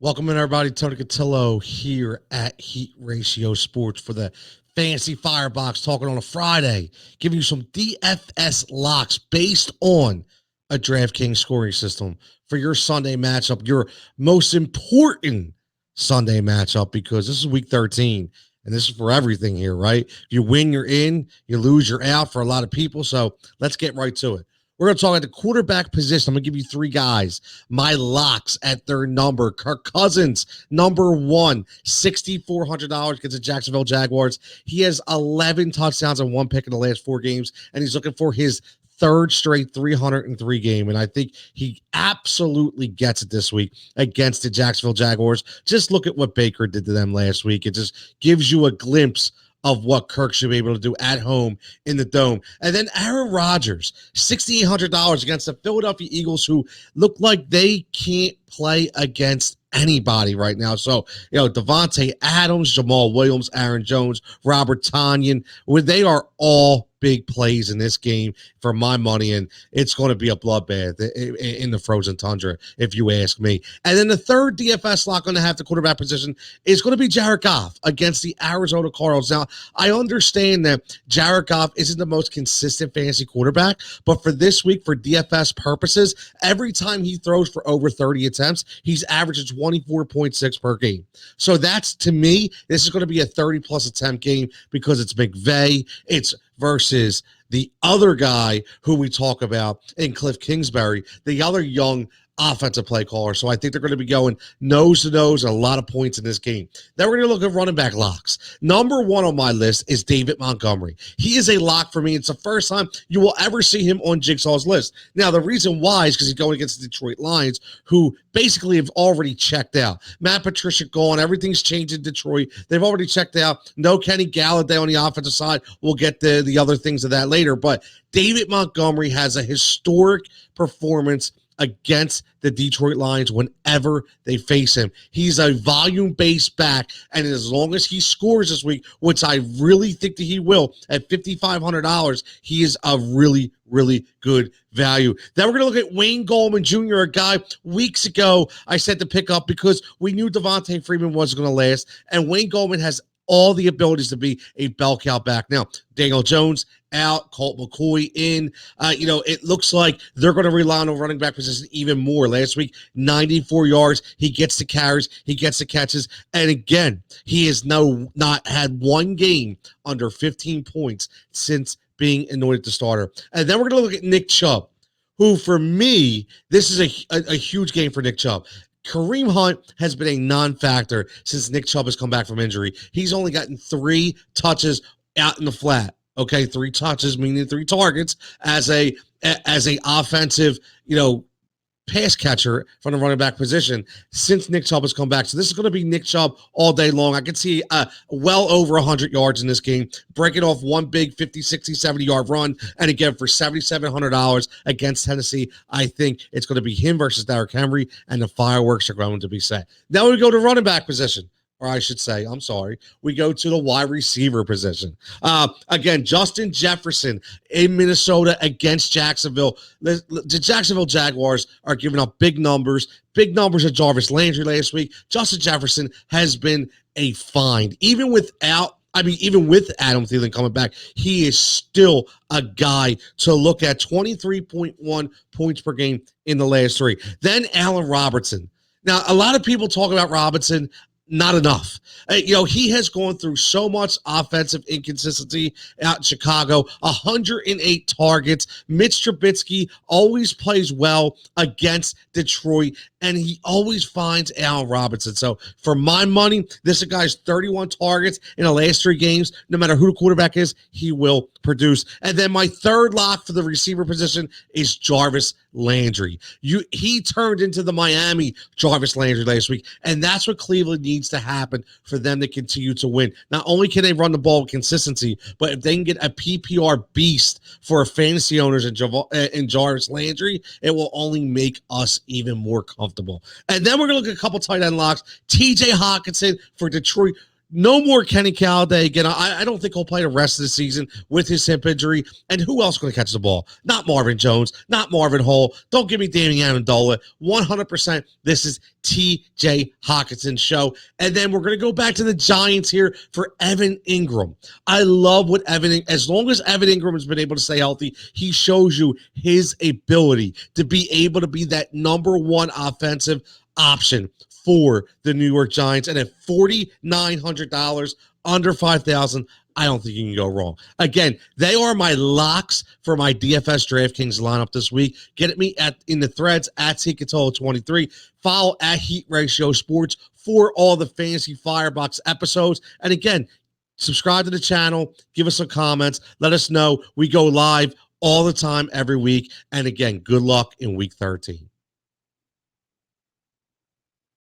Welcome in, everybody. Tony Cutillo here at Heat Ratio Sports for the Fantasy Firebox, talking on a Friday, giving you some DFS locks based on a Draftkings scoring system for your Sunday matchup, your most important Sunday matchup, because this is week 13, and this is for everything here, right? You win, you're in. You lose, you're out for a lot of people, so let's get right to it. We're going to talk about the quarterback position. I'm going to give you three guys, my locks at their number. Kirk Cousins, number one, $6,400 against the Jacksonville Jaguars. He has 11 touchdowns and one pick in the last 4 games, and he's looking for his third straight 303 game, and I think he absolutely gets it this week against the Jacksonville Jaguars. Just look at what Baker did to them last week. It just gives you a glimpse of what Kirk should be able to do at home in the Dome. And then Aaron Rodgers, $6,800 against the Philadelphia Eagles, who look like they can't play against anybody right now. So, Devontae Adams, Jamal Williams, Aaron Jones, Robert Tonyan, they are all big plays in this game for my money, and it's going to be a bloodbath in the frozen tundra, if you ask me. And then the third DFS lock going to have the quarterback position is going to be Jared Goff against the Arizona Cardinals. Now, I understand that Jared Goff isn't the most consistent fantasy quarterback, but for this week, for DFS purposes, every time he throws for over 30 attempts, he's averaging 24.6 per game. So that's, to me, this is going to be a 30-plus attempt game because it's McVay, it's versus the other guy who we talk about in Cliff Kingsbury, the other young offensive play caller. So I think they're going to be going nose to nose and a lot of points in this game. Then we're going to look at running back locks. Number one on my list is David Montgomery. He is a lock for me. It's the first time you will ever see him on Jigsaw's list. Now, the reason why is because he's going against the Detroit Lions, who basically have already checked out. Matt Patricia gone. Everything's changed in Detroit. They've already checked out. No Kenny Galladay on the offensive side. We'll get the other things of that later. But David Montgomery has a historic performance against the Detroit Lions whenever they face him. He's a volume-based back, and as long as he scores this week, which I really think that he will, at $5,500, he is a really, really good value. Then we're going to look at Wayne Goldman Jr., a guy weeks ago I said to pick up because we knew Devontae Freeman wasn't going to last, and Wayne Goldman has all the abilities to be a bell cow back. Now, Daniel Jones out, Colt McCoy in. It looks like they're going to rely on the running back position even more. Last week, 94 yards. He gets the carries. He gets the catches. And again, he has not had one game under 15 points since being anointed the starter. And then we're going to look at Nick Chubb, who for me, this is a huge game for Nick Chubb. Kareem Hunt has been a non-factor since Nick Chubb has come back from injury. He's only gotten 3 touches out in the flat. Okay, 3 touches, meaning 3 targets as a offensive, pass catcher from the running back position since Nick Chubb has come back. So this is going to be Nick Chubb all day long. I can see well over 100 yards in this game, breaking off one big 50, 60, 70-yard run. And again, for $7,700 against Tennessee, I think it's going to be him versus Derrick Henry, and the fireworks are going to be set. Now we go to running back position. Or I should say, I'm sorry, we go to the wide receiver position. Again, Justin Jefferson in Minnesota against Jacksonville. The Jacksonville Jaguars are giving up big numbers at Jarvis Landry last week. Justin Jefferson has been a find. Even with Adam Thielen coming back, he is still a guy to look at. 23.1 points per game in the last 3. Then Allen Robinson. Now, a lot of people talk about Robinson. Not enough. He has gone through so much offensive inconsistency out in Chicago. 108 targets. Mitch Trubisky always plays well against Detroit, and he always finds Allen Robinson. So for my money, this guy's 31 targets in the last 3 games. No matter who the quarterback is, he will produce. And then my third lock for the receiver position is Jarvis Landry. He turned into the Miami Jarvis Landry last week, and that's what Cleveland needs to happen for them to continue to win. Not only can they run the ball with consistency, but if they can get a PPR beast for fantasy owners in Jarvis Landry, it will only make us even more comfortable. And then we're going to look at a couple tight end locks. TJ Hawkinson for Detroit. No more Kenny Galladay. Again, I don't think he'll play the rest of the season with his hip injury. And who else going to catch the ball? Not Marvin Jones, not Marvin Hull. Don't give me Damian Amendola. 100%. This is TJ Hawkinson's show. And then we're going to go back to the Giants here for Evan Ingram. I love what as long as Evan Ingram has been able to stay healthy, he shows you his ability to be able to be that number one offensive option for the New York Giants. And at $4,900, under $5,000, I don't think you can go wrong. Again, they are my locks for my DFS Draftkings lineup this week. Get at me in the threads at Cutillo23. Follow at Heat Ratio Sports for all the Fantasy Firebox episodes. And again, subscribe to the channel. Give us some comments. Let us know. We go live all the time every week. And again, good luck in week 13.